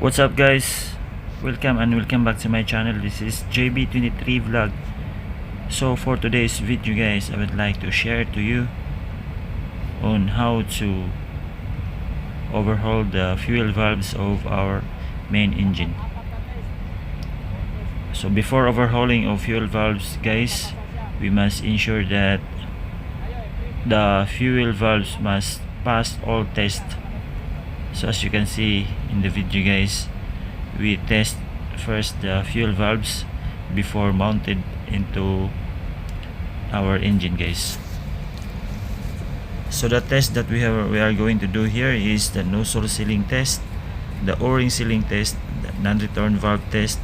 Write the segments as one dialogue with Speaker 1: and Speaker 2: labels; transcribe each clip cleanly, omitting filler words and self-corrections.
Speaker 1: What's up guys, welcome back to my channel. This is JB23 vlog. So for today's video guys, I would like to share to you on how to overhaul the fuel valves of our main engine. So before overhauling of fuel valves guys, we must ensure that the fuel valves must pass all tests. So as you can see in the video guys, we test first the fuel valves before mounted into our engine guys. So the test that we are going to do here is the nozzle sealing test, the o-ring sealing test, the non-return valve test,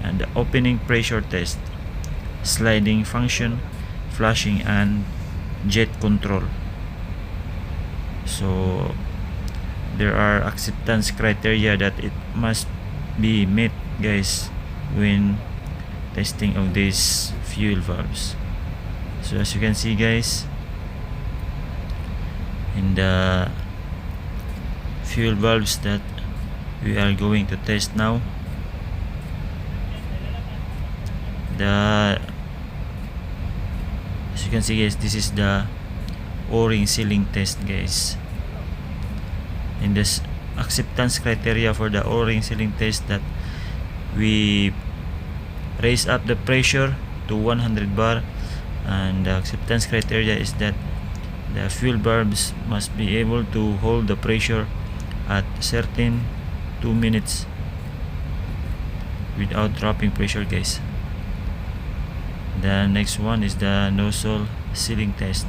Speaker 1: and the opening pressure test, sliding function, flushing, and jet control. So there are acceptance criteria that it must be met guys when testing of these fuel valves. So as you can see guys, in the fuel valves that we are going to test now, as you can see guys, this is the o-ring sealing test guys. In this acceptance criteria for the o-ring sealing test, that we raise up the pressure to 100 bar, and the acceptance criteria is that the fuel valves must be able to hold the pressure at certain 2 minutes without dropping pressure guys. The next one is the nozzle sealing test.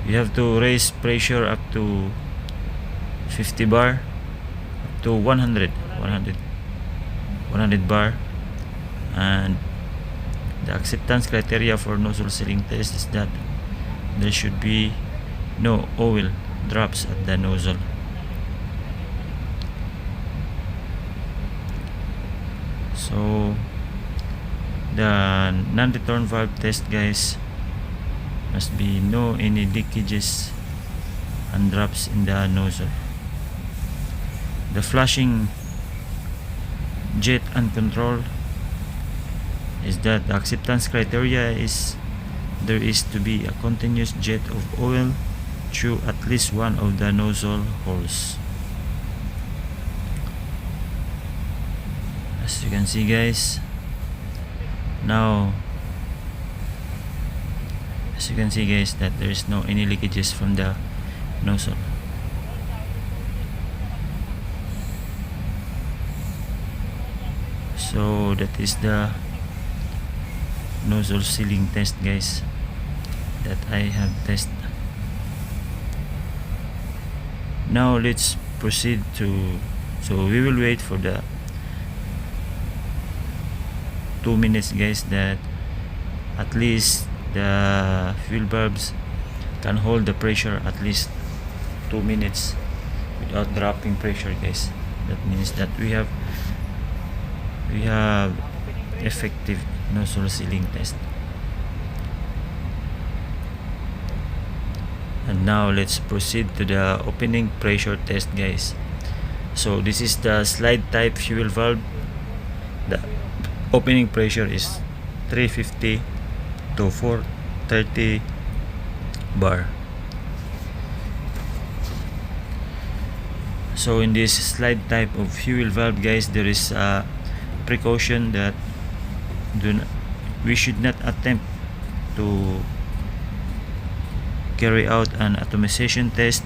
Speaker 1: You have to raise pressure up to 50 bar, up to 100 bar, and the acceptance criteria for nozzle sealing test is that there should be no oil drops at the nozzle. So the non-return valve test guys, must be no any leakages and drops in the nozzle. The flushing, jet, and control is that the acceptance criteria is there is to be a continuous jet of oil through at least one of the nozzle holes. As you can see guys, now as you can see guys, that there is no any leakages from the nozzle. So that is the nozzle sealing test guys that I have tested. Now let's proceed to, so we will wait for the 2 minutes guys, that at least the fuel valves can hold the pressure at least 2 minutes without dropping pressure guys. That means that we have effective nozzle sealing test. And now let's proceed to the opening pressure test guys. So this is the slide type fuel valve. The opening pressure is 350 to 430 bar. So in this slide type of fuel valve guys, there is a precaution that we should not attempt to carry out an atomization test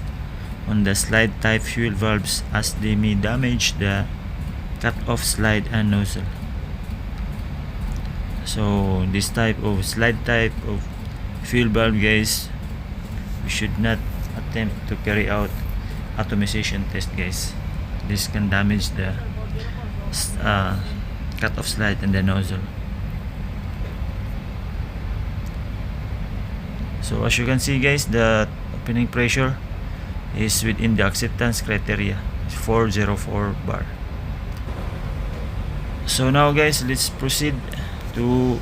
Speaker 1: on the slide type fuel valves, as they may damage the cut-off slide and nozzle. So this type of slide type of fuel valve guys, we should not attempt to carry out atomization test guys. This can damage the cut-off slide and the nozzle. So as you can see guys, the opening pressure is within the acceptance criteria, 404 bar. So now guys, let's proceed to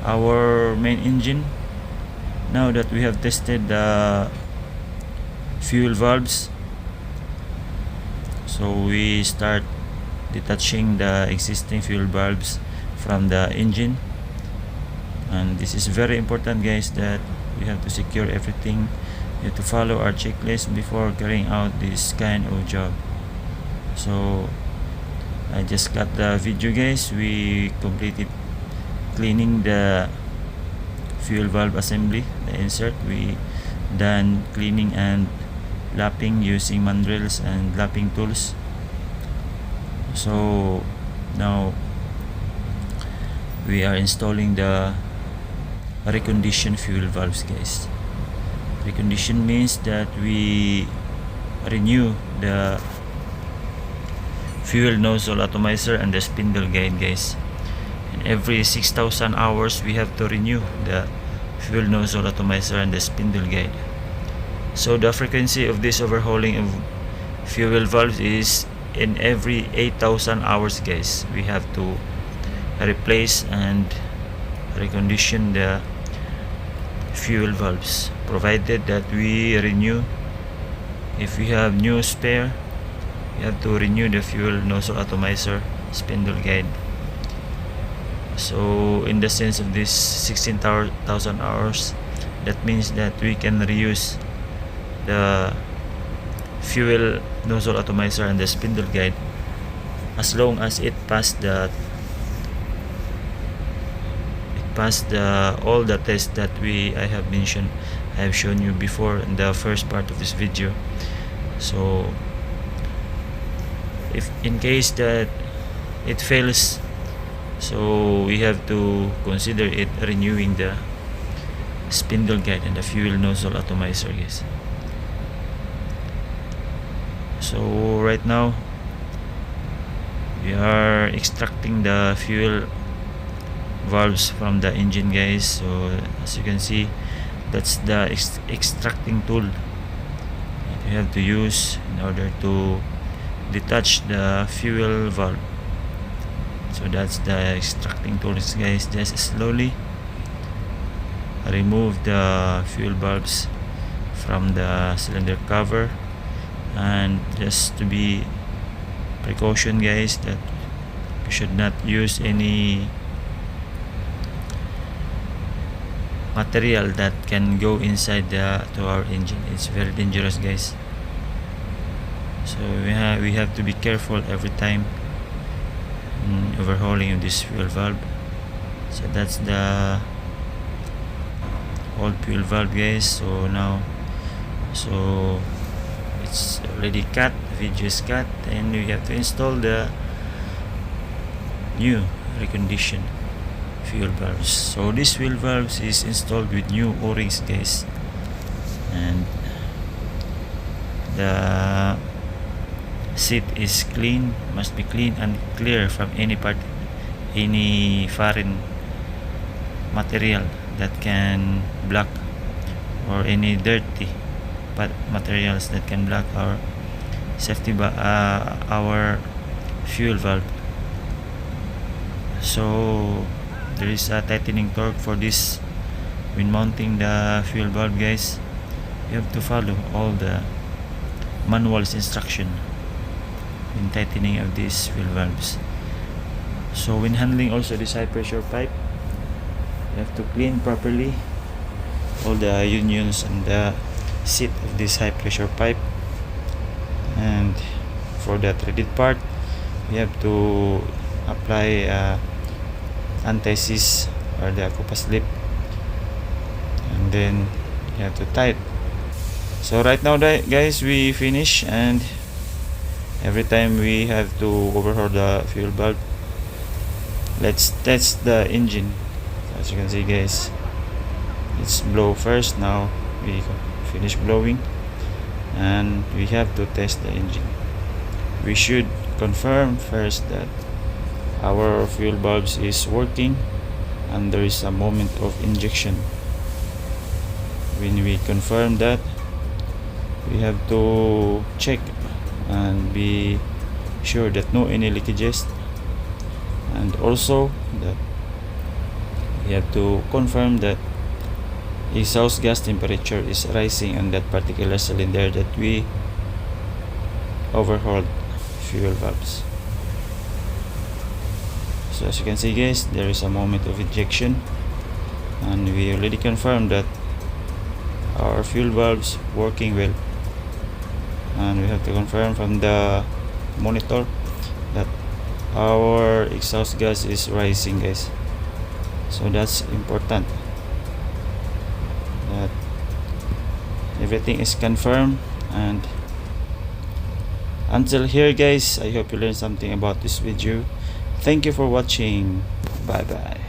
Speaker 1: our main engine. Now that we have tested the fuel valves, So we start detaching the existing fuel valves from the engine, and this is very important, guys, that we have to secure everything. We have to follow our checklist before carrying out this kind of job. So I just got the video, guys. We completed cleaning the fuel valve assembly, the insert. We done cleaning and lapping using mandrels and lapping tools. So now we are installing the reconditioned fuel valves, guys. Recondition means that we renew the fuel nozzle atomizer and the spindle guide, guys. And every 6,000 hours we have to renew the fuel nozzle atomizer and the spindle guide. So the frequency of this overhauling of fuel valves is in every 8,000 hours, guys. We have to replace and recondition the fuel valves, provided that we renew. If we have new spare, you have to renew the fuel nozzle atomizer, spindle guide. So in the sense of this 16,000 hours, that means that we can reuse the fuel nozzle atomizer and the spindle guide as long as it passed all the tests that I have mentioned. I have shown you before in the first part of this video. So if in case that it fails, so we have to consider it renewing the spindle guide and the fuel nozzle atomizer, guys. So right now we are extracting the fuel valves from the engine, guys. So as you can see, that's the extracting tool that you have to use in order to detach the fuel valve. So that's the extracting tools, guys. Just slowly remove the fuel valves from the cylinder cover, and just to be precaution, guys, that you should not use any material that can go inside to our engine. It's very dangerous, guys. So we have to be careful every time in overhauling of this fuel valve. So that's the old fuel valve, guys. So now, so it's already cut, the video is cut, and we have to install the new reconditioned fuel valves. So this fuel valves is installed with new O-rings, guys, and the seat is clean, must be clean and clear from any foreign material that can block, or any dirty materials that can block our our fuel valve. So there is a tightening torque for this when mounting the fuel valve, guys. You have to follow all the manual's instruction in tightening of these fuel valves. So when handling also this high pressure pipe, you have to clean properly all the unions and the seat of this high pressure pipe. And for the threaded part, you have to apply anti-seize or the compass slip, and then you have to tie it. So right now, guys, we finish, and every time we have to overhaul the fuel valve. Let's test the engine. As you can see, guys, it's blow first. Now we finish blowing, and we have to test the engine. We should confirm first that our fuel valves is working and there is a moment of injection. When we confirm that, we have to check and be sure that no any leakages, and also that we have to confirm that exhaust gas temperature is rising on that particular cylinder that we overhauled. fuel valves. So as you can see guys, there is a moment of ejection, and we already confirmed that our fuel valves working well, and we have to confirm from the monitor that our exhaust gas is rising guys. So that's important, that everything is confirmed. And until here guys, I hope you learned something about this video. Thank you for watching. Bye bye.